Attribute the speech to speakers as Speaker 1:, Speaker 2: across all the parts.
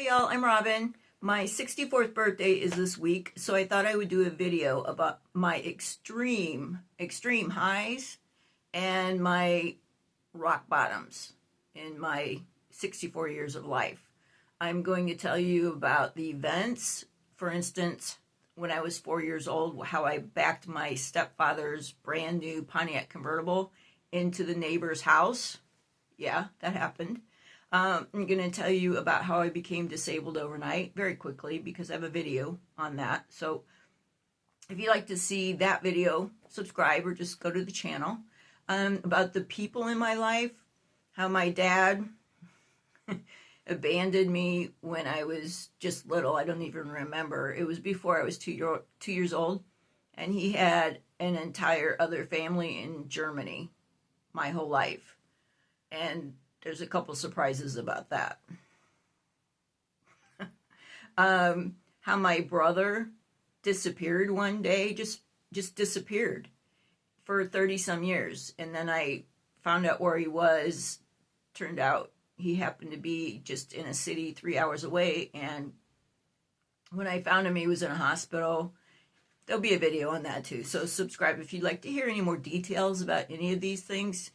Speaker 1: Hey y'all, I'm Robin. My 64th birthday is this week, so I thought I would do a video about my extreme highs and my rock bottoms in my 64 years of life. I'm going to tell you about the events, for instance, when I was 4 years old, how I backed my stepfather's brand new Pontiac convertible into the neighbor's house. Yeah, that happened. I'm going to tell you about how I became disabled overnight very quickly because I have a video on that. So if you'd like to see that video, subscribe or just go to the channel. About the people in my life, how my dad abandoned me when I was just little. I don't even remember. It was before I was 2 years old. And he had an entire other family in Germany my whole life. And there's a couple surprises about that. How my brother disappeared one day, just disappeared for 30 some years. And then I found out where he was. Turned out he happened to be just in a city 3 hours away. And when I found him, he was in a hospital. There'll be a video on that too. So subscribe if you'd like to hear any more details about any of these things,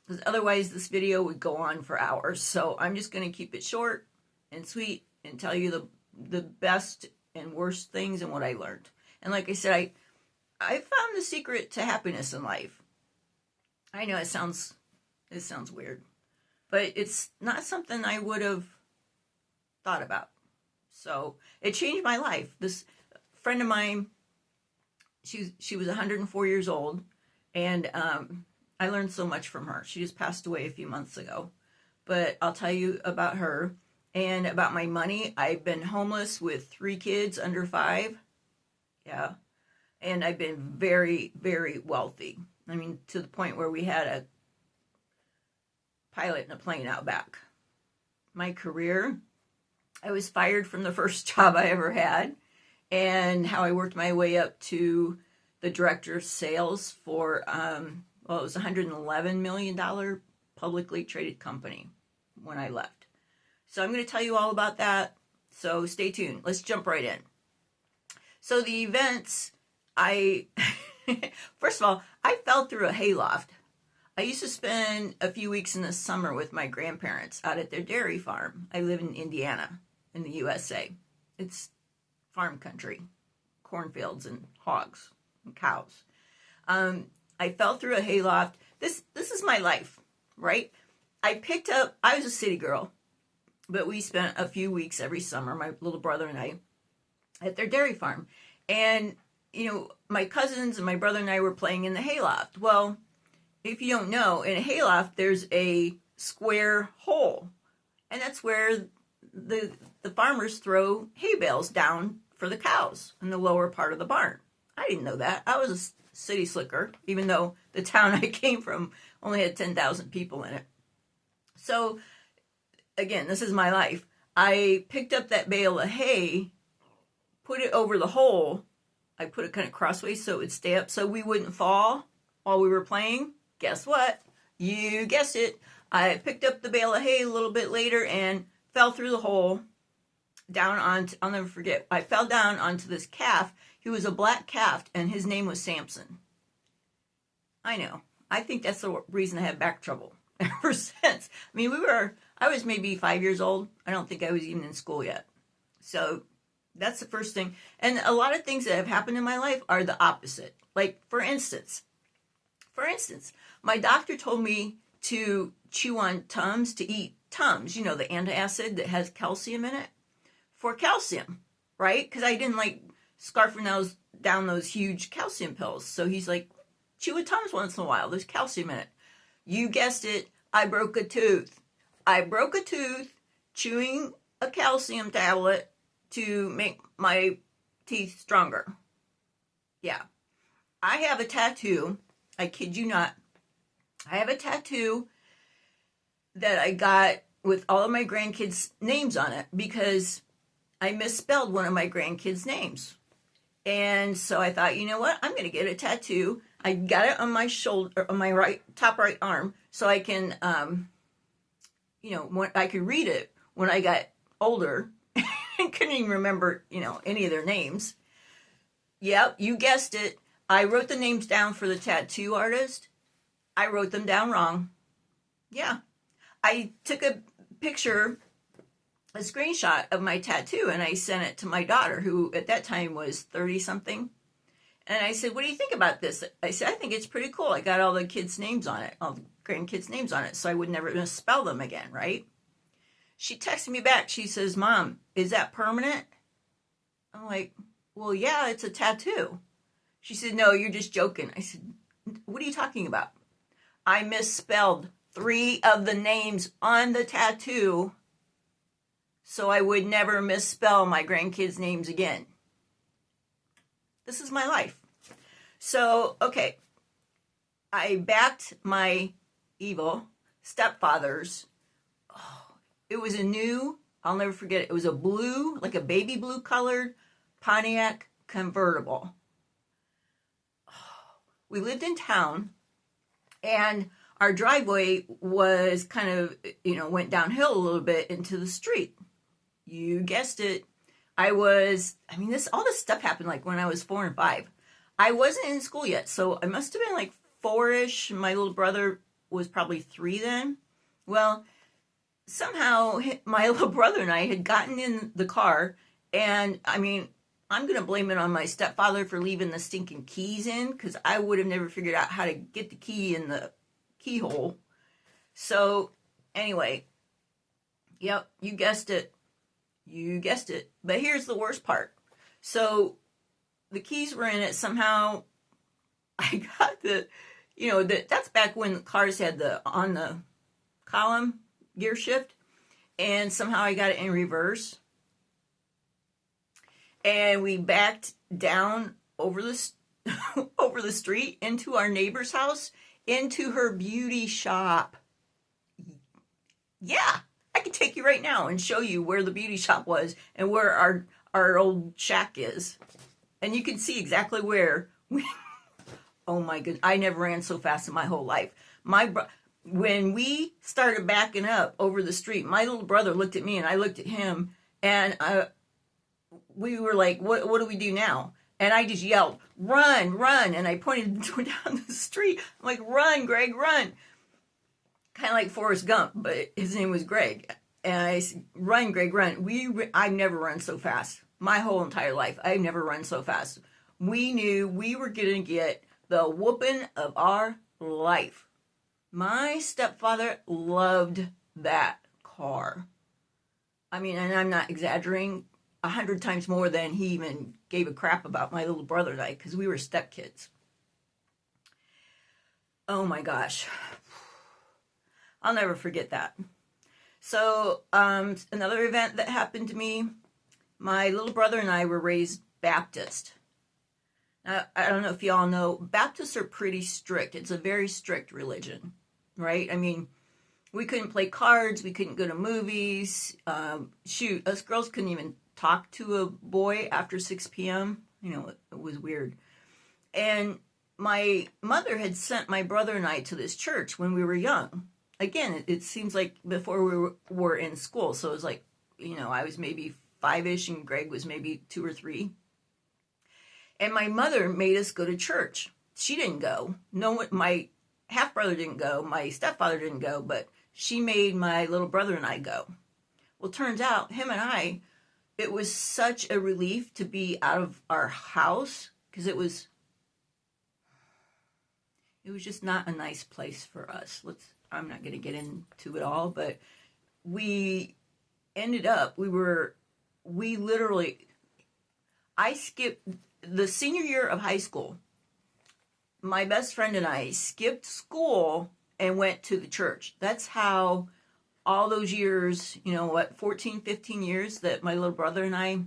Speaker 1: because otherwise this video would go on for hours. So I'm just going to keep it short and sweet and tell you the best and worst things and what I learned. And like I said, I found the secret to happiness in life. I know it sounds weird, but it's not something I would have thought about. So it changed my life. This friend of mine, she was 104 years old, and I learned so much from her. She just passed away a few months ago. But I'll tell you about her and about my money. I've been homeless with 3 kids under 5. Yeah. And I've been very, very wealthy. I mean, to the point where we had a pilot in a plane out back. My career, I was fired from the first job I ever had. And how I worked my way up to the director of sales for it was a $111 million publicly traded company when I left. So I'm going to tell you all about that. So stay tuned. Let's jump right in. So the events, first of all, I fell through a hayloft. I used to spend a few weeks in the summer with my grandparents out at their dairy farm. I live in Indiana in the USA. It's farm country, cornfields and hogs and cows. I fell through a hayloft. This is my life, right? I was a city girl, but we spent a few weeks every summer, my little brother and I, at their dairy farm. And, my cousins and my brother and I were playing in the hayloft. Well, if you don't know, in a hayloft, there's a square hole. And that's where the farmers throw hay bales down for the cows in the lower part of the barn. I didn't know that. I was a city slicker, even though the town I came from only had 10,000 people in it. So, again, this is my life. I picked up that bale of hay, put it over the hole. I put it kind of crossways so it would stay up so we wouldn't fall while we were playing. Guess what? You guessed it. I picked up the bale of hay a little bit later and fell through the hole down onto, I'll never forget, I fell down onto this calf. He was a black calf, and his name was Samson. I know. I think that's the reason I had back trouble ever since. I mean, I was maybe 5 years old. I don't think I was even in school yet. So that's the first thing. And a lot of things that have happened in my life are the opposite. Like, for instance, my doctor told me to chew on Tums, to eat Tums, the antacid that has calcium in it, for calcium, right? Because I didn't like scarfing down those huge calcium pills. So he's like, chew a Tums once in a while. There's calcium in it. You guessed it. I broke a tooth. I broke a tooth chewing a calcium tablet to make my teeth stronger. Yeah. I have a tattoo. I kid you not. I have a tattoo that I got with all of my grandkids' names on it because I misspelled one of my grandkids' names. And so I thought, you know what? I'm going to get a tattoo. I got it on my shoulder, on my top right arm, so I can, I could read it when I got older I couldn't even remember, any of their names. Yep, you guessed it. I wrote the names down for the tattoo artist. I wrote them down wrong. Yeah. I took a picture, a screenshot of my tattoo, and I sent it to my daughter, who at that time was 30 something. And I said, what do you think about this? I said, I think it's pretty cool. I got all the kids' names on it, all the grandkids' names on it, so I would never misspell them again, right? She texted me back. She says, Mom, is that permanent? I'm like, well, yeah, it's a tattoo. She said, no, you're just joking. I said, what are you talking about? I misspelled 3 of the names on the tattoo so I would never misspell my grandkids' names again. This is my life. So, okay, I backed my evil stepfathers. Oh, it was a new, I'll never forget it. It was a blue, like a baby blue colored Pontiac convertible. We lived in town, and our driveway was kind of, went downhill a little bit into the street. You guessed it. all this stuff happened like when I was 4 and 5. I wasn't in school yet, so I must have been like 4-ish. My little brother was probably 3 then. Well, somehow my little brother and I had gotten in the car, and I'm going to blame it on my stepfather for leaving the stinking keys in, because I would have never figured out how to get the key in the keyhole. So, anyway, yep, you guessed it. You guessed it. But here's the worst part. So, the keys were in it. Somehow, I got that's back when cars had on the column gear shift. And somehow I got it in reverse. And we backed down over the street into our neighbor's house, into her beauty shop. Yeah, I could take you right now and show you where the beauty shop was and where our old shack is. And you can see exactly where oh my goodness, I never ran so fast in my whole life. When we started backing up over the street, my little brother looked at me and I looked at him, and we were like, what do we do now? And I just yelled, run, run. And I pointed down the street. I'm like, run, Greg, run. Kind of like Forrest Gump, but his name was Greg. And I said, run, Greg, run. I've never run so fast. My whole entire life, I've never run so fast. We knew we were going to get the whooping of our life. My stepfather loved that car. And I'm not exaggerating, 100 times more than he even gave a crap about my little brother and I, because we were stepkids. Oh my gosh. I'll never forget that. So, another event that happened to me, my little brother and I were raised Baptist. Now, I don't know if y'all know, Baptists are pretty strict. It's a very strict religion, right? We couldn't play cards. We couldn't go to movies. Us girls couldn't even talk to a boy after 6 p.m. It was weird. And my mother had sent my brother and I to this church when we were young. Again, it seems like before we were in school. So it was like, I was maybe 5-ish and Greg was maybe 2 or 3. And my mother made us go to church. She didn't go. No, my half-brother didn't go. My stepfather didn't go. But she made my little brother and I go. Well, turns out, him and I, it was such a relief to be out of our house, because it was just not a nice place for us. I'm not going to get into it all, but we ended up, I skipped the senior year of high school. My best friend and I skipped school and went to the church. That's how all those years, 14, 15 years that my little brother and I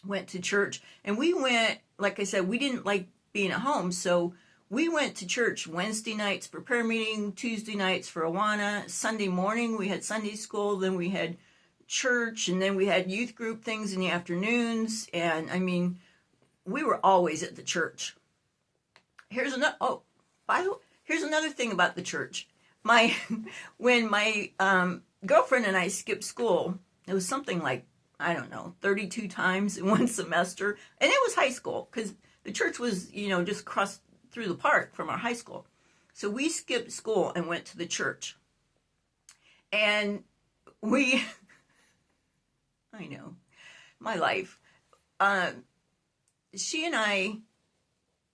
Speaker 1: went to church. And we went, like I said, we didn't like being at home, so we went to church Wednesday nights for prayer meeting, Tuesday nights for Awana, Sunday morning we had Sunday school, then we had church, and then we had youth group things in the afternoons. And we were always at the church. Here's another thing about the church. When my girlfriend and I skipped school, it was something like I don't know, 32 times in one semester. And it was high school because the church was, just across through the park from our high school. So we skipped school and went to the church. And I know, my life. She and I,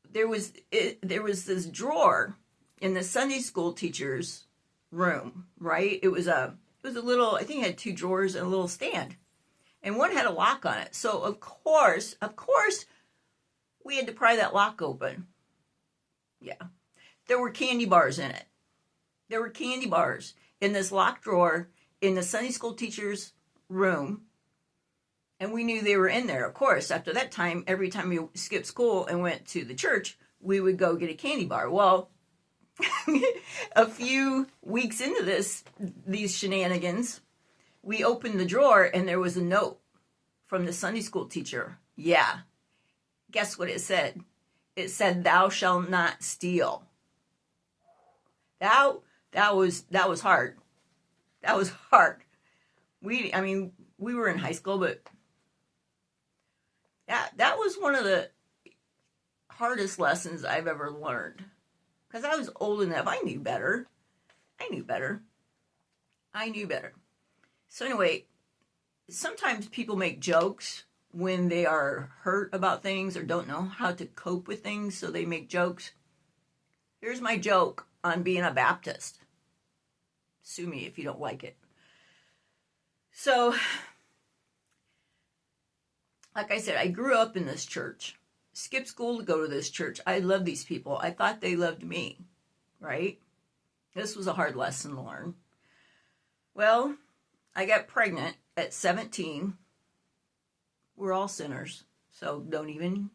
Speaker 1: there was this drawer in the Sunday school teacher's room, right? It was a little, I think it had 2 drawers and a little stand. And one had a lock on it. So of course, we had to pry that lock open. Yeah. There were candy bars in it. There were candy bars in this locked drawer in the Sunday school teacher's room. And we knew they were in there. Of course, after that time, every time we skipped school and went to the church, we would go get a candy bar. Well, a few weeks into these shenanigans, we opened the drawer and there was a note from the Sunday school teacher. Yeah. Guess what it said? It said, "Thou shalt not steal." That was hard. That was hard. We were in high school, but that was one of the hardest lessons I've ever learned. Because I was old enough. I knew better. So anyway, sometimes people make jokes when they are hurt about things or don't know how to cope with things, so they make jokes. Here's my joke on being a Baptist. Sue me if you don't like it. So, like I said, I grew up in this church. Skipped school to go to this church. I love these people. I thought they loved me, right? This was a hard lesson to learn. Well, I got pregnant at 17. We're all sinners, so don't even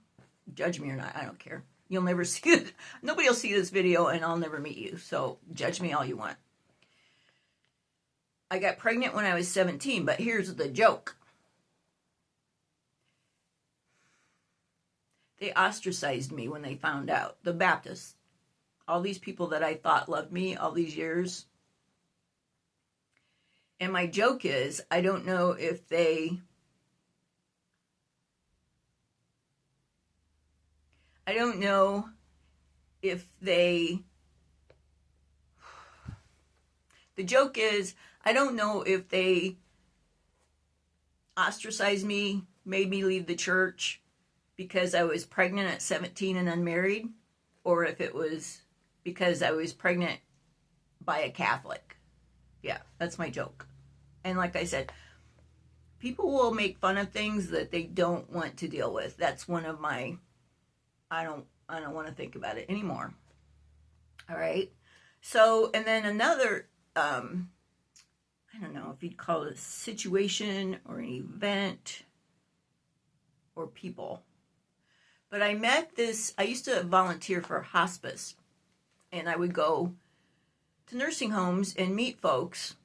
Speaker 1: judge me or not. I don't care. You'll never see it. Nobody will see this video, and I'll never meet you, so judge me all you want. I got pregnant when I was 17, but here's the joke. They ostracized me when they found out. The Baptists. All these people that I thought loved me all these years. And my joke is, I don't know if they the joke is, I don't know if they ostracized me, made me leave the church because I was pregnant at 17 and unmarried, or if it was because I was pregnant by a Catholic. Yeah, that's my joke. And like I said, people will make fun of things that they don't want to deal with. That's one of my, I don't want to think about it anymore. All right. So, and then another, I don't know if you'd call it a situation or an event or people. But I met I used to volunteer for hospice. And I would go to nursing homes and meet folks,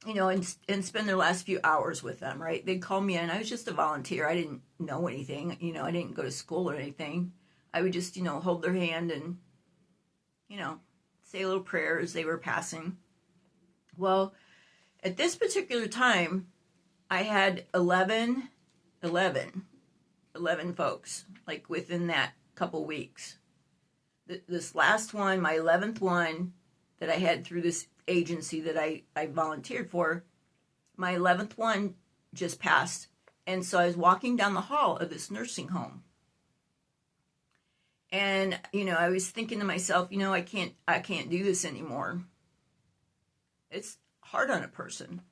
Speaker 1: and spend their last few hours with them, right? They'd call me in. I was just a volunteer. I didn't know anything. I didn't go to school or anything. I would just, hold their hand and, say a little prayer as they were passing. Well, at this particular time, I had 11 folks, like within that couple weeks. This last one, my 11th one that I had through this agency that I volunteered for, my 11th one just passed. And so I was walking down the hall of this nursing home. And, I was thinking to myself, I can't do this anymore. It's hard on a person.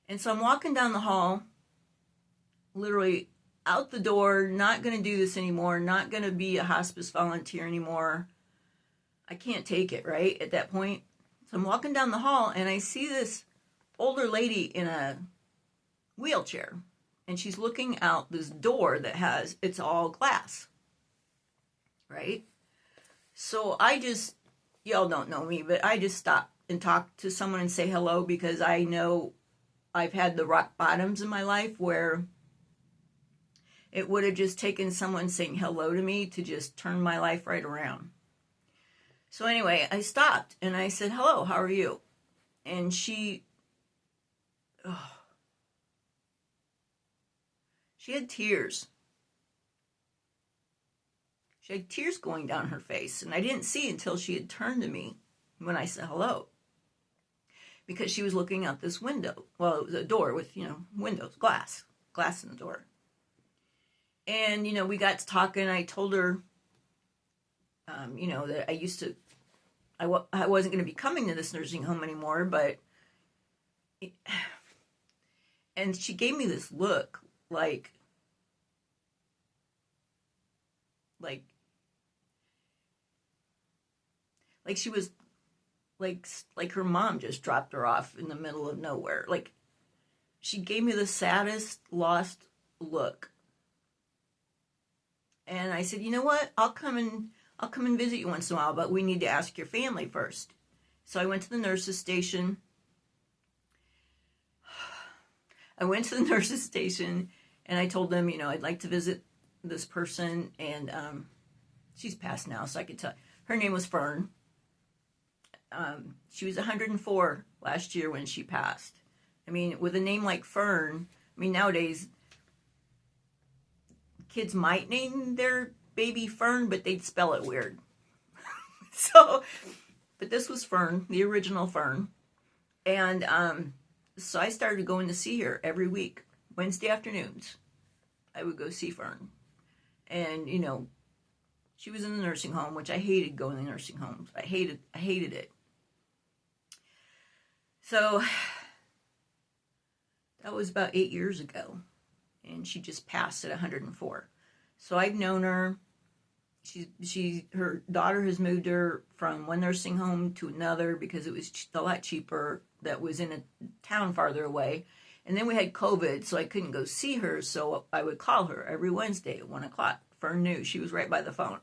Speaker 1: And so I'm walking down the hall, literally out the door, not going to do this anymore, not going to be a hospice volunteer anymore. I can't take it, right, at that point. So I'm walking down the hall, and I see this older lady in a wheelchair, and she's looking out this door that it's all glass, right? So y'all don't know me, but I just stop and talk to someone and say hello, because I know I've had the rock bottoms in my life where it would have just taken someone saying hello to me to just turn my life right around. So anyway, I stopped and I said, "Hello, how are you?" And she She had tears. She had tears going down her face, and I didn't see until she had turned to me when I said hello. Because she was looking out this window. Well, it was a door with, windows, glass in the door. And, we got to talking. I told her, that I wasn't going to be coming to this nursing home anymore, and she gave me this look like she was like her mom just dropped her off in the middle of nowhere. Like, she gave me the saddest, lost look. And I said, you know what? I'll come and visit you once in a while, but we need to ask your family first. So I went to the nurse's station. And I told them, I'd like to visit this person, and she's passed now, so I could tell. Her name was Fern. She was 104 last year when she passed. I mean, with a name like Fern, nowadays, kids might name their baby Fern, but they'd spell it weird. But this was Fern, the original Fern. And so I started going to see her every week, Wednesday afternoons. I would go see Fern. And, she was in the nursing home, which I hated going to nursing homes. I hated it. So that was about 8 years ago. And she just passed at 104. So I've known her. Her daughter has moved her from one nursing home to another because it was a lot cheaper. That was in a town farther away. And then we had COVID, so I couldn't go see her. So I would call her every Wednesday at 1 o'clock. Fern knew. She was right by the phone.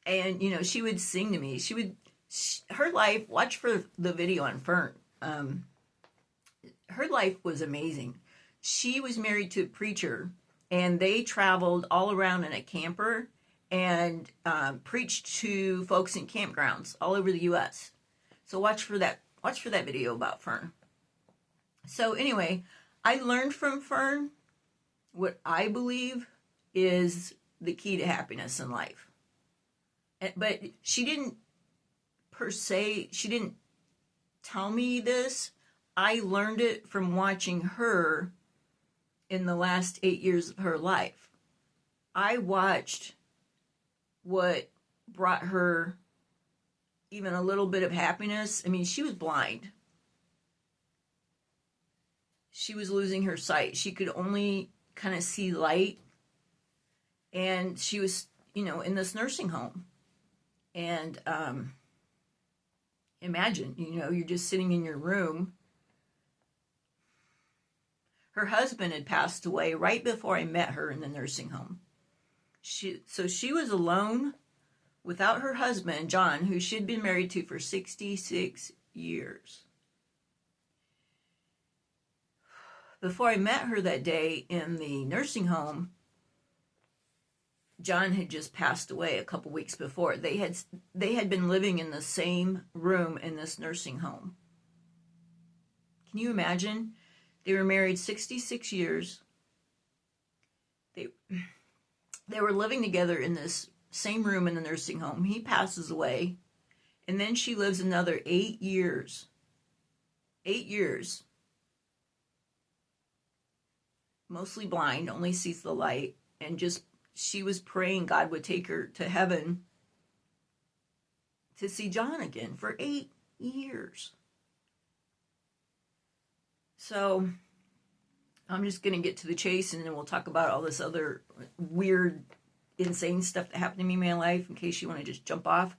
Speaker 1: And, she would sing to me. Her life, watch for the video on Fern. Her life was amazing. She was married to a preacher, and they traveled all around in a camper and preached to folks in campgrounds all over the U.S. So watch for that video about Fern. So anyway, I learned from Fern what I believe is the key to happiness in life. But she didn't tell me this. I learned it from watching her in the last 8 years of her life. I watched what brought her even a little bit of happiness. She was blind. She was losing her sight. She could only kind of see light. And she was, in this nursing home. And imagine, you're just sitting in your room. Her husband had passed away right before I met her in the nursing home. So she was alone without her husband, John, who she'd been married to for 66 years. Before I met her that day in the nursing home, John had just passed away a couple weeks before. They had been living in the same room in this nursing home. Can you imagine? They were married 66 years. They were living together in this same room in the nursing home. He passes away, and then she lives another 8 years. 8 years. Mostly blind, only sees the light, and she was praying God would take her to heaven to see John again for 8 years. So I'm just going to get to the chase, and then we'll talk about all this other weird, insane stuff that happened to me in my life in case you want to just jump off.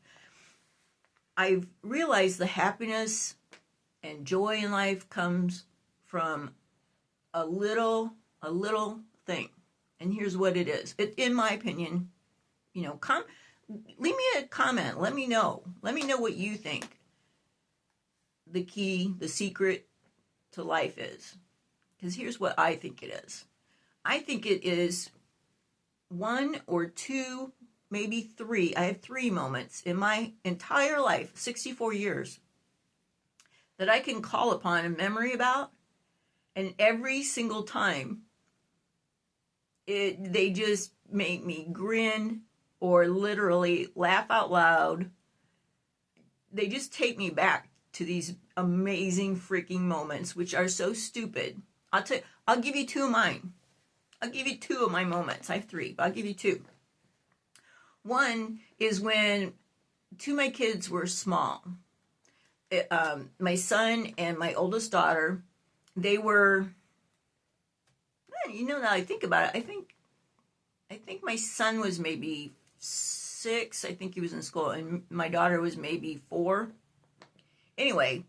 Speaker 1: I've realized the happiness and joy in life comes from a little thing. And here's what it is. In my opinion, leave me a comment. Let me know. Let me know what you think the key, the secret to life is. Because here's what I think it is. I think it is 1 or 2, maybe 3. I have 3 moments in my entire life, 64 years, that I can call upon a memory about. And every single time, They just make me grin or literally laugh out loud. They just take me back to these amazing freaking moments, which are so stupid. I'll give you two of mine. I'll give you two of my moments. I have three, but I'll give you two. One is when two of my kids were small. My son and my oldest daughter, they were, now I think about it, I think my son was maybe 6. I think he was in school, and my daughter was maybe 4. Anyway,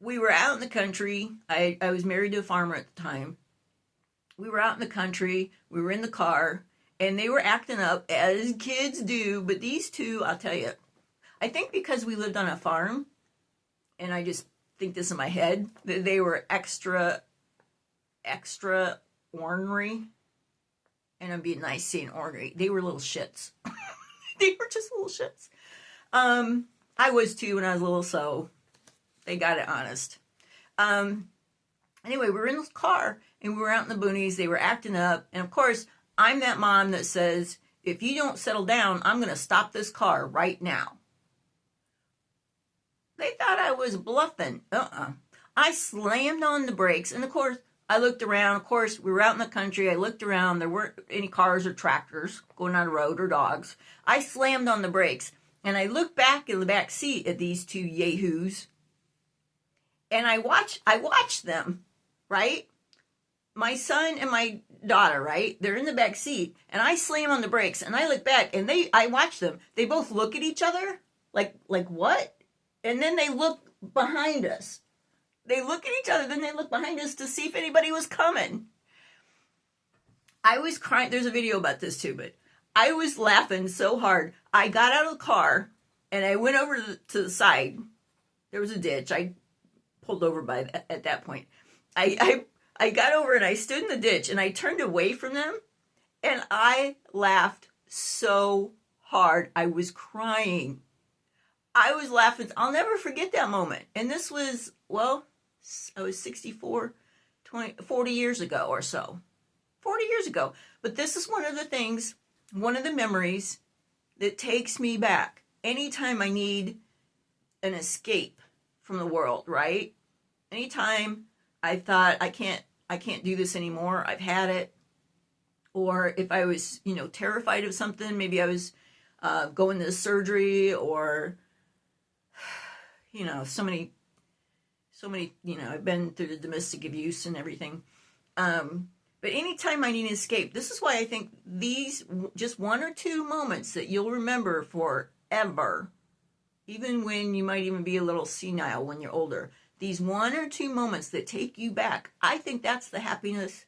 Speaker 1: we were out in the country. I was married to a farmer at the time. We were out in the country. We were in the car, and they were acting up as kids do. But these two, I'll tell you, I think because we lived on a farm, and I just think this in my head, that they were extra ornery. And I'm being nice saying ornery. They were little shits. They were just little shits. I was too when I was little, so they got it honest. Anyway, we were in the car, and we were out in the boonies. They were acting up. And, of course, I'm that mom that says, if you don't settle down, I'm going to stop this car right now. They thought I was bluffing. I slammed on the brakes, and, of course, I looked around. Of course, we were out in the country. I looked around. There weren't any cars or tractors going on the road or dogs. I slammed on the brakes, and I looked back in the back seat at these two yahoos, and I watched them, right? My son and my daughter, right? They're in the back seat, and I slam on the brakes, and I look back, and I watch them. They both look at each other, like what? And then they look behind us. They look at each other, then they look behind us to see if anybody was coming. I was crying. There's a video about this too, but I was laughing so hard. I got out of the car, and I went over to the side. There was a ditch. I pulled over at that point. I got over, and I stood in the ditch, and I turned away from them, and I laughed so hard. I was crying. I was laughing. I'll never forget that moment. And this was, I was 64, 40 years ago or so. 40 years ago. But this is one of the things, one of the memories that takes me back. Anytime I need an escape from the world, right? Anytime I thought I can't do this anymore, I've had it. Or if I was, terrified of something, maybe I was going to surgery or, so many, I've been through the domestic abuse and everything. But anytime I need an escape, this is why I think these, just one or two moments that you'll remember forever, even when you might even be a little senile when you're older, these one or two moments that take you back, I think that's the happiness.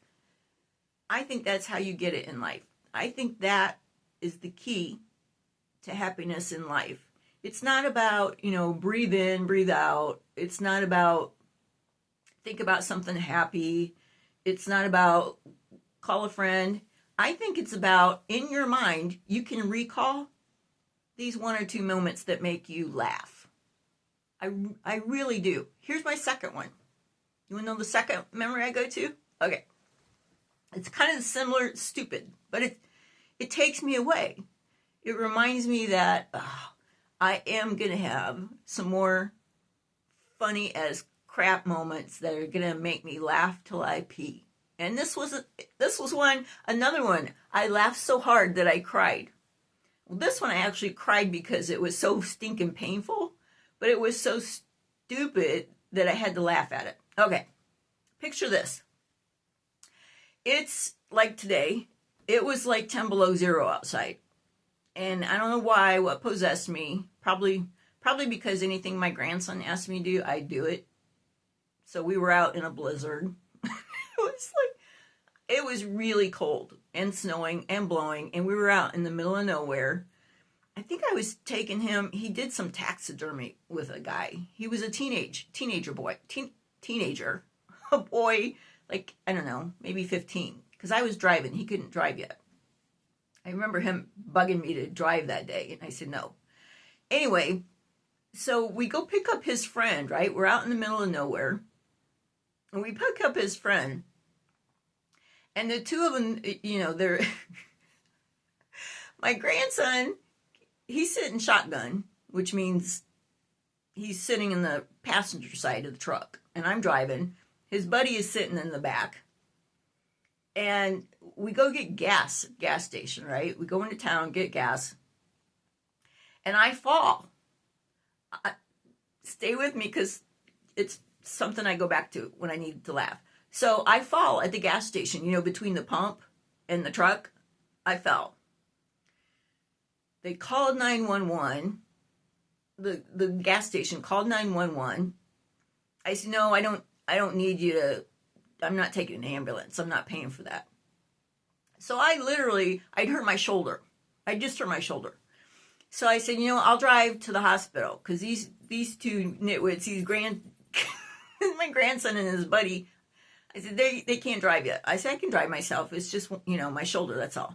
Speaker 1: I think that's how you get it in life. I think that is the key to happiness in life. It's not about, breathe in, breathe out. It's not about think about something happy. It's not about call a friend. I think it's about, in your mind, you can recall these one or two moments that make you laugh. I really do. Here's my second one. You want to know the second memory I go to? Okay. It's kind of similar, stupid, but it takes me away. It reminds me that I am going to have some more funny as crap moments that are going to make me laugh till I pee. And this was another one. I laughed so hard that I cried. Well, this one I actually cried because it was so stinking painful, but it was so stupid that I had to laugh at it. Okay, picture this. It's like today. It was like 10 below zero outside. And I don't know why, what possessed me. Probably because anything my grandson asked me to do, I do it. So we were out in a blizzard. It was really cold and snowing and blowing, and we were out in the middle of nowhere. I think I was taking him, he did some taxidermy with a guy. He was a teenager boy, a boy, like, I don't know, maybe 15, because I was driving. He couldn't drive yet. I remember him bugging me to drive that day, and I said no. Anyway, so we go pick up his friend, right? We're out in the middle of nowhere, and we pick up his friend, And the two of them, they're my grandson, he's sitting shotgun, which means he's sitting in the passenger side of the truck, and I'm driving. His buddy is sitting in the back. And we go get gas station, right? We go into town, get gas. And I fall. Stay with me because it's something I go back to when I need to laugh. So I fall at the gas station, between the pump and the truck. I fell. They called 911. The gas station called 911. I said, no, I don't need you to, I'm not taking an ambulance. I'm not paying for that. So I'd hurt my shoulder. I just hurt my shoulder. So I said, I'll drive to the hospital because these two nitwits, my grandson and his buddy, I said, they can't drive yet. I said, I can drive myself. It's just, my shoulder, that's all.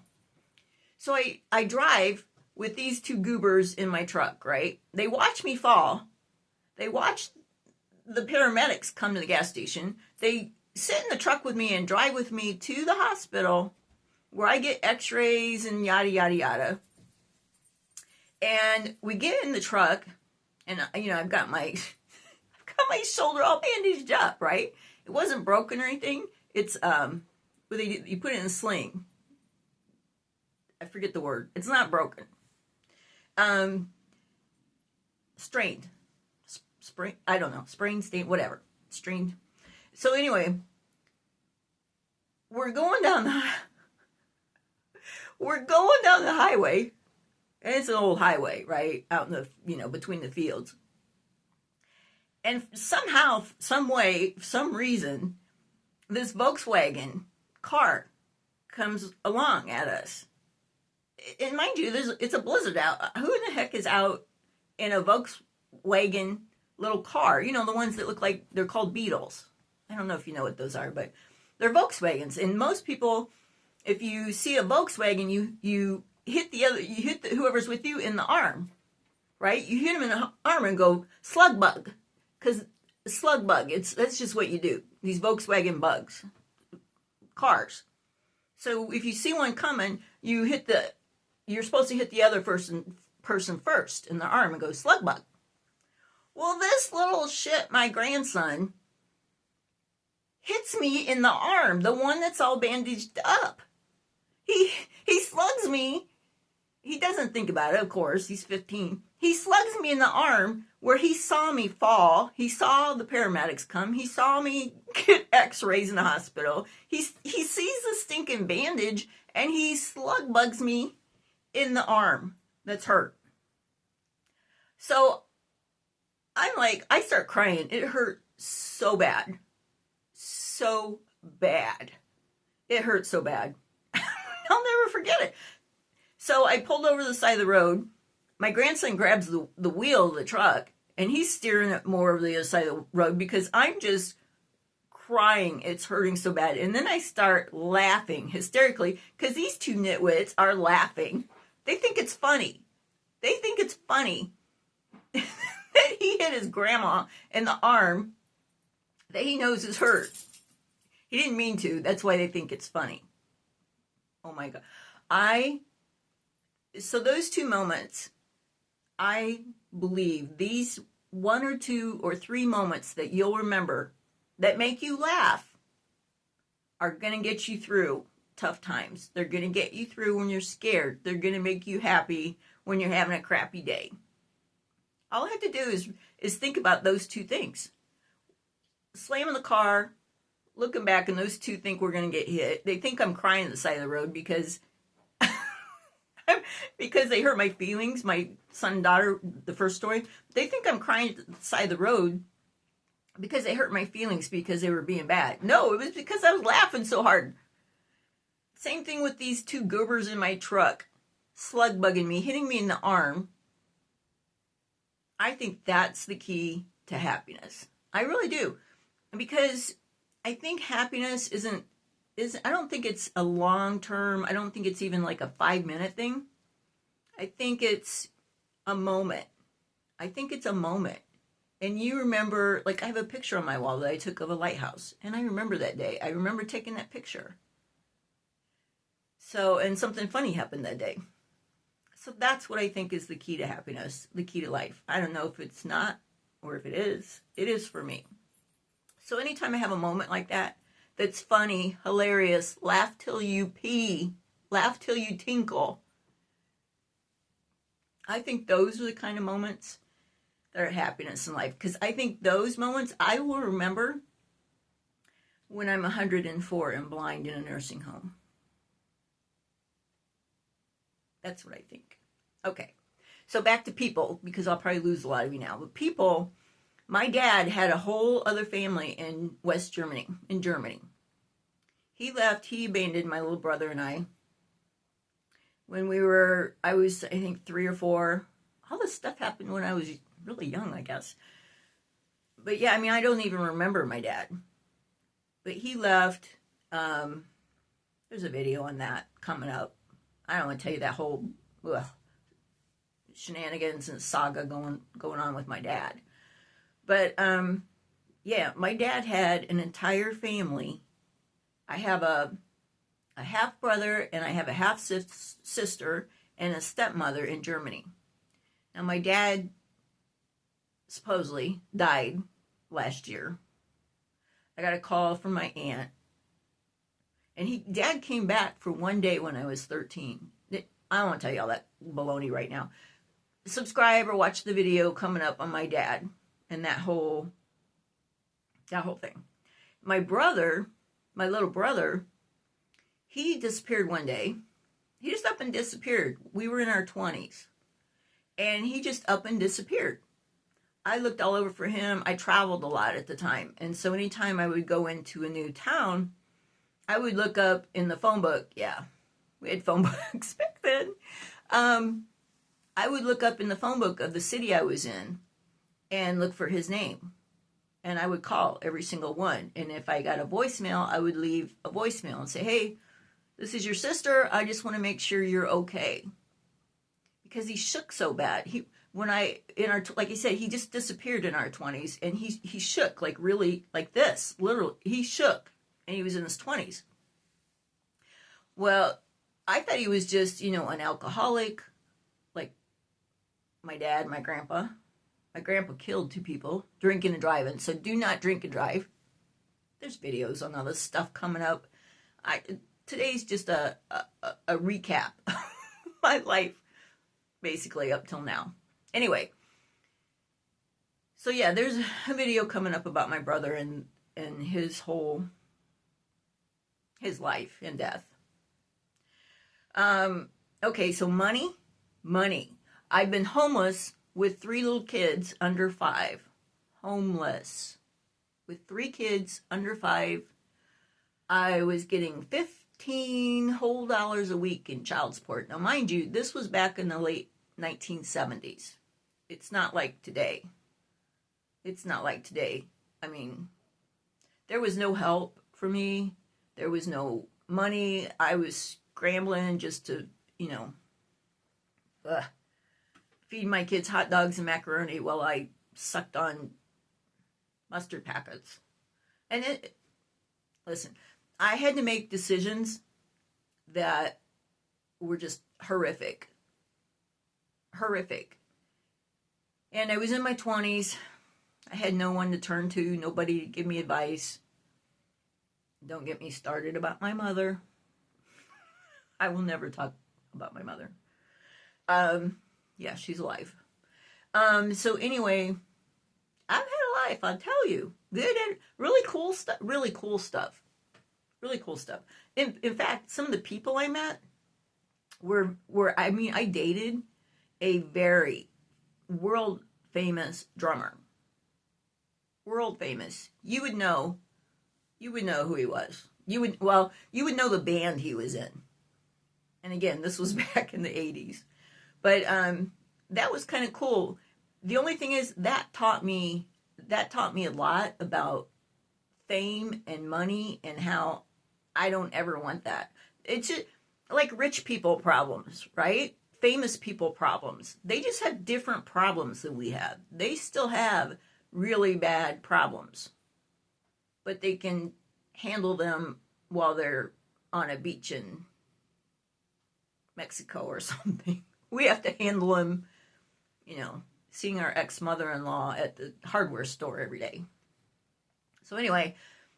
Speaker 1: So I drive with these two goobers in my truck, right? They watch me fall. They watch the paramedics come to the gas station. They sit in the truck with me and drive with me to the hospital where I get x-rays and yada, yada, yada. And we get in the truck and, I've got my shoulder all bandaged up, right? It wasn't broken or anything. It's, you put it in a sling. I forget the word. It's not broken. Strained. Sprained. I don't know. Sprained, stained, whatever. Strained. So anyway, we're going down the highway. And it's an old highway, right? Out in the, between the fields. And somehow, some way, some reason, this Volkswagen car comes along at us. And mind you, it's a blizzard out. Who in the heck is out in a Volkswagen little car? The ones that look like they're called Beetles. I don't know if you know what those are, but they're Volkswagens. And most people, if you see a Volkswagen, you hit whoever's with you in the arm, right? You hit them in the arm and go slug bug, because slug bug. That's just what you do. These Volkswagen bugs, cars. So if you see one coming, you're supposed to hit the other person first in the arm and go slug bug. Well, this little shit, my grandson, hits me in the arm, the one that's all bandaged up. He slugs me. He doesn't think about it, of course. He's 15. He slugs me in the arm where he saw me fall. He saw the paramedics come. He saw me get x-rays in the hospital. He sees the stinking bandage and he slug bugs me in the arm that's hurt. So I'm like, I start crying. It hurt so bad. So bad. It hurt so bad. I'll never forget it. So I pulled over the side of the road. My grandson grabs the wheel of the truck, and he's steering it more over the other side of the road because I'm just crying. It's hurting so bad. And then I start laughing hysterically because these two nitwits are laughing. They think it's funny. They think it's funny that he hit his grandma in the arm that he knows is hurt. He didn't mean to. That's why they think it's funny. Oh my God. So those two moments, I believe these 1 or 2 or 3 moments that you'll remember that make you laugh are going to get you through tough times. They're going to get you through when you're scared. They're going to make you happy when you're having a crappy day. All I have to do is think about those 2 things. Slamming the car, looking back, and those 2 think we're going to get hit. They think I'm crying on the side of the road because they hurt my feelings. My son and daughter, the first story, they think I'm crying at the side of the road because they hurt my feelings because they were being bad. No, it was because I was laughing so hard. Same thing with these 2 goobers in my truck, slug bugging me, hitting me in the arm. I think that's the key to happiness. I really do. Because I think happiness I don't think it's a long term. I don't think it's even like a 5-minute thing. I think it's a moment. And you remember, I have a picture on my wall that I took of a lighthouse. And I remember that day. I remember taking that picture. So, and something funny happened that day. So that's what I think is the key to happiness, the key to life. I don't know if it's not or if it is for me. So anytime I have a moment like that, that's funny, hilarious, laugh till you pee, laugh till you tinkle, I think those are the kind of moments that are happiness in life. Because I think those moments I will remember when I'm 104 and blind in a nursing home. That's what I think. Okay, so back to people, because I'll probably lose a lot of you now. But people, my dad had a whole other family in West Germany, in Germany. He left, he abandoned my little brother and I when I was, I think, 3 or 4. All this stuff happened when I was really young, I guess. But yeah, I mean, I don't even remember my dad. But he left. There's a video on that coming up. I don't want to tell you that whole shenanigans and saga going on with my dad. But yeah, my dad had an entire family. I have a half brother and I have a half sister and a stepmother in Germany. Now my dad supposedly died last year. I got a call from my aunt. And Dad came back for one day when I was 13. I don't want to tell you all that baloney right now. Subscribe or watch the video coming up on my dad and that whole thing. My brother, my little brother, he disappeared one day. He just up and disappeared. We were in our 20s. And he just up and disappeared. I looked all over for him. I traveled a lot at the time. And so anytime I would go into a new town, I would look up in the phone book. Yeah, we had phone books back then. I would look up in the phone book of the city I was in and look for his name. And I would call every single one. And if I got a voicemail, I would leave a voicemail and say, hey, this is your sister. I just want to make sure you're okay. Because he shook so bad. Like he said, he just disappeared in our 20s. And he shook like really like this. Literally, he shook. And he was in his 20s. Well, I thought he was just, an alcoholic, like my dad, my grandpa. My grandpa killed 2 people drinking and driving. So do not drink and drive. There's videos on all this stuff coming up. Today's just a recap of my life, basically, up till now. Anyway. So yeah, there's a video coming up about my brother and his life and death. Okay, so money. I've been homeless with 3 little kids under 5. Homeless. With 3 kids under 5. I was getting $15 whole a week in child support. Now, mind you, this was back in the late 1970s. It's not like today. I mean, there was no help for me. There was no money. I was scrambling just to, feed my kids hot dogs and macaroni while I sucked on mustard packets. And listen, I had to make decisions that were just horrific. And I was in my 20s. I had no one to turn to, nobody to give me advice. Don't get me started about my mother. I will never talk about my mother. Yeah, she's alive. So anyway, I've had a life, I'll tell you. Good and really cool stuff. In fact, some of the people I met were I dated a very world famous drummer. World famous. You would know who he was. You would know the band he was in. And again, this was back in the 80s. But that was kind of cool. The only thing is that taught me a lot about fame and money and how I don't ever want that. It's just like rich people problems, right? Famous people problems. They just have different problems than we have. They still have really bad problems, but they can handle them while they're on a beach in Mexico or something. We have to handle him, seeing our ex-mother-in-law at the hardware store every day. So anyway,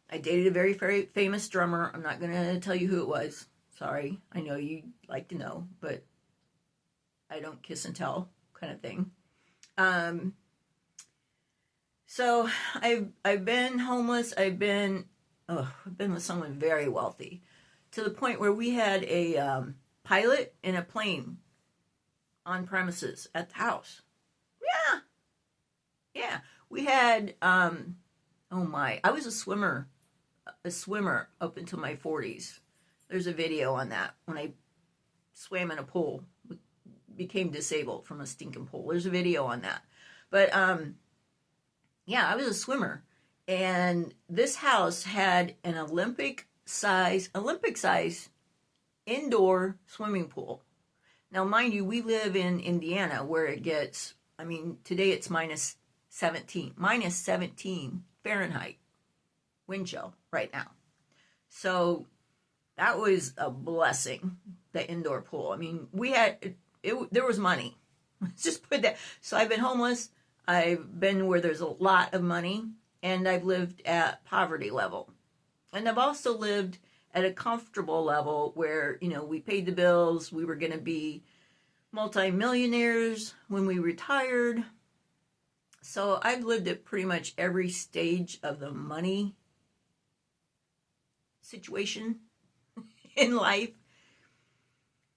Speaker 1: I dated a very, very famous drummer. I'm not going to tell you who it was. Sorry. I know you'd like to know, but I don't kiss and tell kind of thing. So I've been homeless. I've been with someone very wealthy, to the point where we had a pilot and a plane on premises at the house. Yeah. We had I was a swimmer up until my 40s. There's a video on that when I swam in a pool, became disabled from a stinking pool. There's a video on that. But I was a swimmer, and this house had an Olympic size indoor swimming pool. Now, mind you, we live in Indiana, where it gets, today it's minus 17 Fahrenheit wind chill right now. So that was a blessing, the indoor pool. We had there was money. Let's just put that. So I've been homeless. I've been where there's a lot of money, and I've lived at poverty level. And I've also lived at a comfortable level where, we paid the bills. We were going to be multimillionaires when we retired. So I've lived at pretty much every stage of the money situation in life.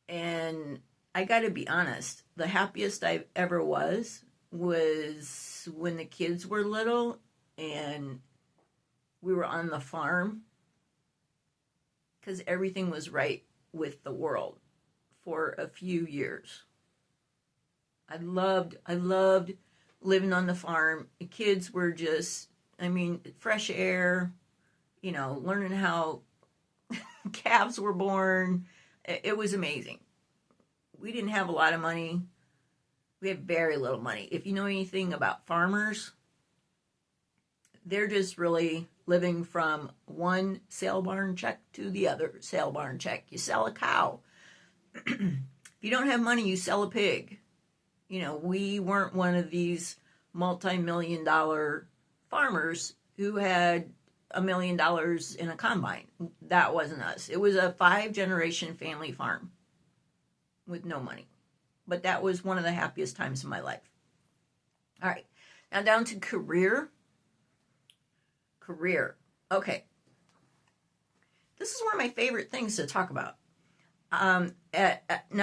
Speaker 1: And I got to be honest, the happiest I ever was when the kids were little and we were on the farm, because everything was right with the world for a few years. I loved living on the farm. The kids were just, fresh air, learning how calves were born. It was amazing. We didn't have a lot of money. We had very little money. If you know anything about farmers, they're just really living from one sale barn check to the other sale barn check. You sell a cow. If you don't have money, you sell a pig. We weren't one of these multi-million-dollar farmers who had $1 million in a combine. That wasn't us. It was a 5-generation family farm with no money. But that was one of the happiest times of my life. All right. Now down to career. Okay. This is one of my favorite things to talk about. Now,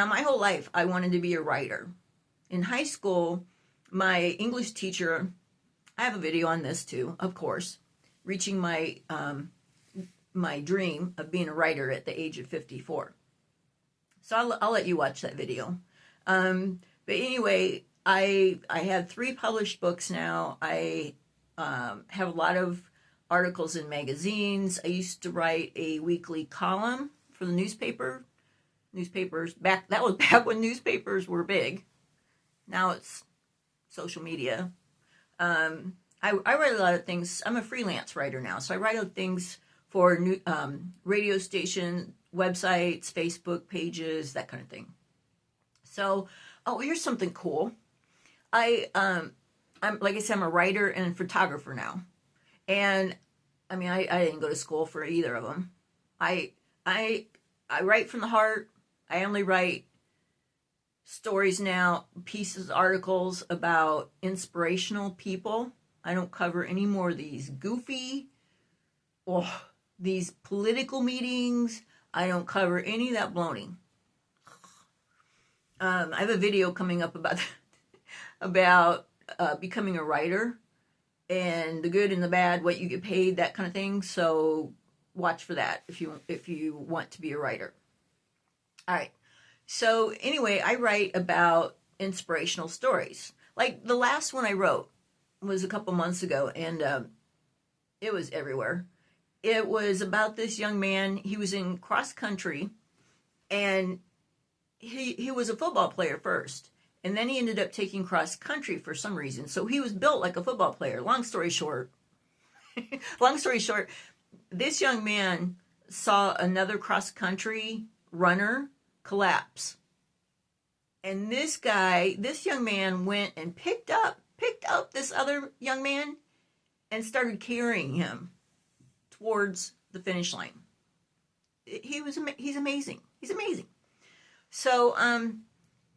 Speaker 1: my whole life, I wanted to be a writer. In high school, my English teacher, I have a video on this too, of course, reaching my dream of being a writer at the age of 54. So I'll let you watch that video. But anyway, I have 3 published books now. I have a lot of articles in magazines. I used to write a weekly column for the newspapers. That was back when newspapers were big. Now it's social media. I write a lot of things. I'm a freelance writer now, so I write out things for radio station, websites, Facebook pages, that kind of thing. So, here's something cool. I'm like I said, I'm a writer and a photographer now, and I didn't go to school for either of them. I write from the heart. I only write stories now, pieces, articles about inspirational people. I don't cover any more of these goofy, these political meetings. I don't cover any of that baloney. I have a video coming up about becoming a writer and the good and the bad, what you get paid, that kind of thing. So watch for that if you want to be a writer. All right. So anyway, I write about inspirational stories. Like the last one I wrote was a couple months ago, and it was everywhere. It was about this young man. He was in cross country, and he was a football player first, and then he ended up taking cross country for some reason. So he was built like a football player. Long story short, this young man saw another cross country runner collapse And this young man went and picked up this other young man and started carrying him towards the finish line. He's amazing. He's amazing. So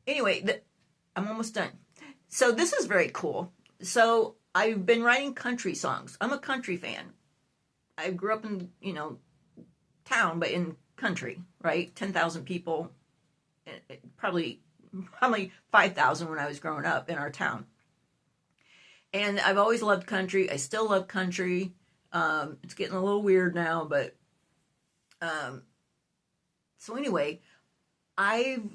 Speaker 1: anyway, I'm almost done. So this is very cool. So I've been writing country songs. I'm a country fan. I grew up in, town, but in country, right? 10,000 people, probably 5,000 when I was growing up in our town. And I've always loved country. I still love country. It's getting a little weird now, but so anyway, I've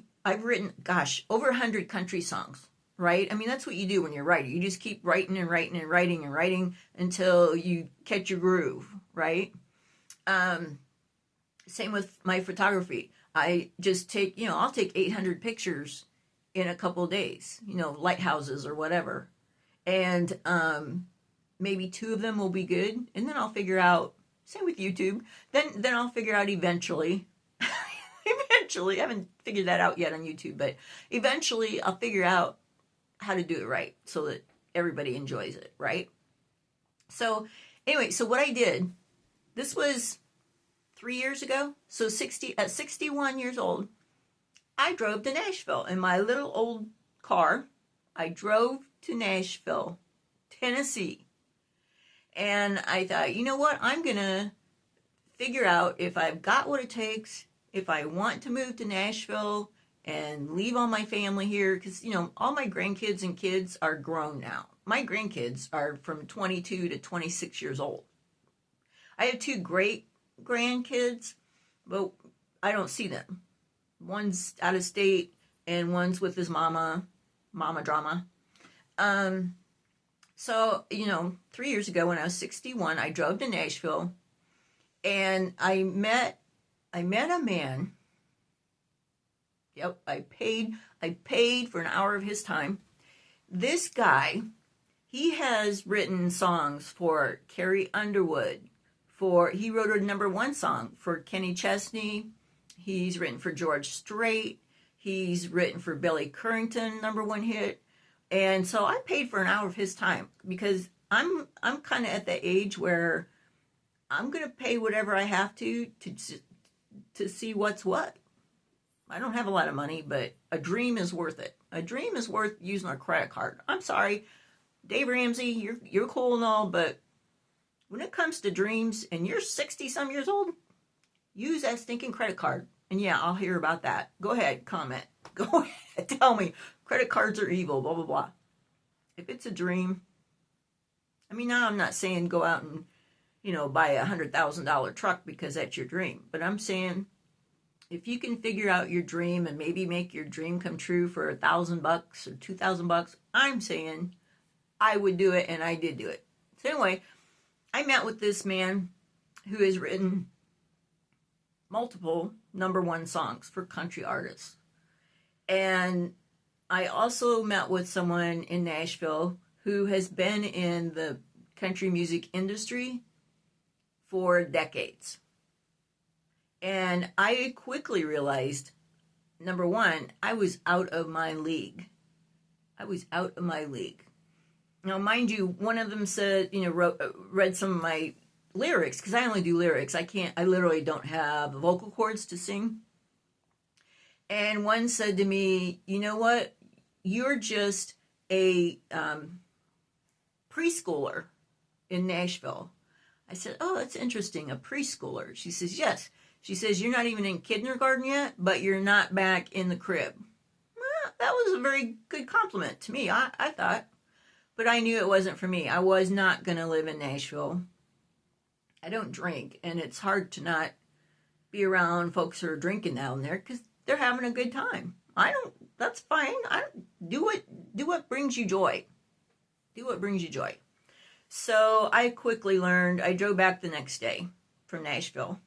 Speaker 1: written, gosh, over 100 country songs, right? I mean, that's what you do when you're writing. You just keep writing and writing and writing and writing until you catch your groove, right? Same with my photography. I just take, I'll take 800 pictures in a couple of days, lighthouses or whatever. And maybe 2 of them will be good. And then I'll figure out, same with YouTube, then I'll figure out eventually, I haven't figured that out yet on YouTube, but eventually I'll figure out how to do it right so that everybody enjoys it, right? So anyway, so what I did, this was 3 years ago. So at 61 years old, I drove to Nashville in my little old car. I drove to Nashville, Tennessee. And I thought, you know what? I'm going to figure out if I've got what it takes, if I want to move to Nashville and leave all my family here. Because, all my grandkids and kids are grown now. My grandkids are from 22 to 26 years old. I have 2 great grandkids, but I don't see them. One's out of state and one's with his mama drama. So, 3 years ago when I was 61, I drove to Nashville and I met a man. Yep, I paid for an hour of his time. This guy, he has written songs for Carrie Underwood. He wrote a #1 song for Kenny Chesney. He's written for George Strait. He's written for Billy Currington, #1 hit. And so I paid for an hour of his time because I'm kind of at the age where I'm going to pay whatever I have to see what's what. I don't have a lot of money, but a dream is worth it. A dream is worth using a credit card. I'm sorry, Dave Ramsey, you're cool and all, but when it comes to dreams and you're 60-some years old, use that stinking credit card. And yeah, I'll hear about that. Go ahead, comment. Go ahead, tell me. Credit cards are evil, blah, blah, blah. If it's a dream, now I'm not saying go out and, buy a $100,000 truck because that's your dream. But I'm saying if you can figure out your dream and maybe make your dream come true for $1,000 or $2,000, I'm saying I would do it, and I did do it. So anyway, I met with this man who has written multiple #1 songs for country artists. And I also met with someone in Nashville who has been in the country music industry for decades. And I quickly realized, #1, I was out of my league. Now, mind you, one of them said, read some of my lyrics, because I only do lyrics. I literally don't have vocal cords to sing. And one said to me, you know what? You're just a preschooler in Nashville. I said, oh, that's interesting, a preschooler. She says, yes. She says, you're not even in kindergarten yet, but you're not back in the crib. Well, that was a very good compliment to me, I thought. But I knew it wasn't for me. I was not going to live in Nashville. I don't drink, and it's hard to not be around folks who are drinking down there because they're having a good time. That's fine. Do what brings you joy. Do what brings you joy. So I quickly learned. I drove back the next day from Nashville.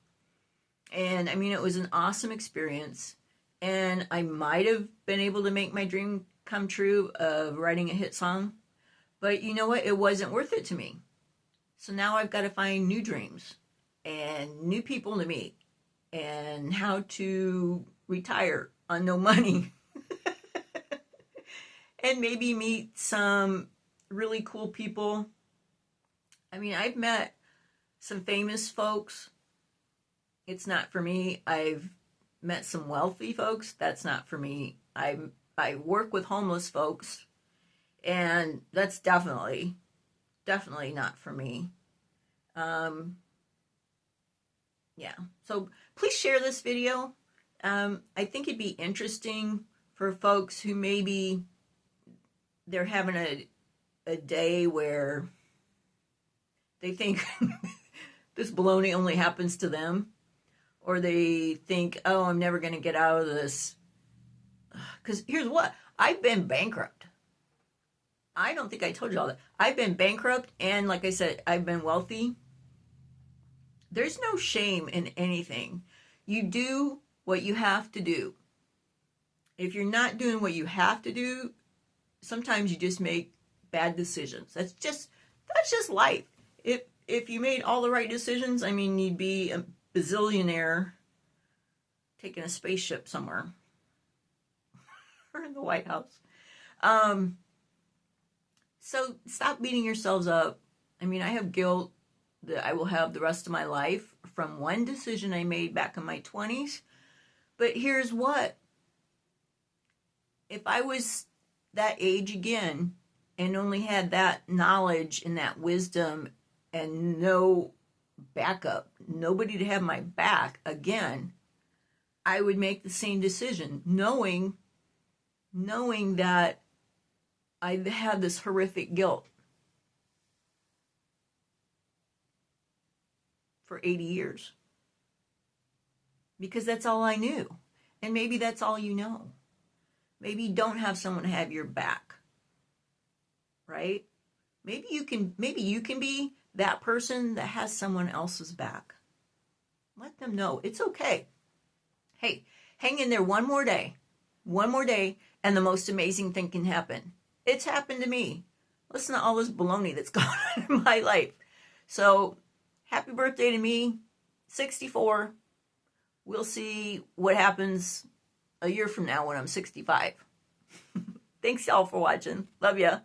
Speaker 1: And it was an awesome experience. And I might have been able to make my dream come true of writing a hit song. But you know what? It wasn't worth it to me. So now I've got to find new dreams and new people to meet and how to retire on no money. and maybe meet some really cool people. I mean, I've met some famous folks. It's not for me. I've met some wealthy folks. That's not for me. I work with homeless folks, and that's definitely not for me. Yeah. So please share this video. I think it'd be interesting for folks who maybe they're having a day where they think this baloney only happens to them, or they think, oh, I'm never going to get out of this. Because here's what, I've been bankrupt. I don't think I told you all that. I've been bankrupt, and like I said, I've been wealthy. There's no shame in anything. You do what you have to do. If you're not doing what you have to do, sometimes you just make bad decisions. That's just life. If you made all the right decisions, I mean, you'd be a bazillionaire taking a spaceship somewhere. Or in the White House. So stop beating yourselves up. I mean, I have guilt that I will have the rest of my life from one decision I made back in my 20s. But here's what. If I was that age again and only had that knowledge and that wisdom and no backup, nobody to have my back again, I would make the same decision, knowing that I had this horrific guilt for 80 years. Because that's all I knew. And maybe that's all you know. Maybe you don't have someone to have your back. Right? Maybe you can be that person that has someone else's back. Let them know. It's okay. Hey, hang in there one more day. One more day, and the most amazing thing can happen. It's happened to me. Listen to all this baloney that's gone on in my life. So, happy birthday to me, 64. We'll see what happens a year from now when I'm 65. Thanks y'all for watching. Love ya.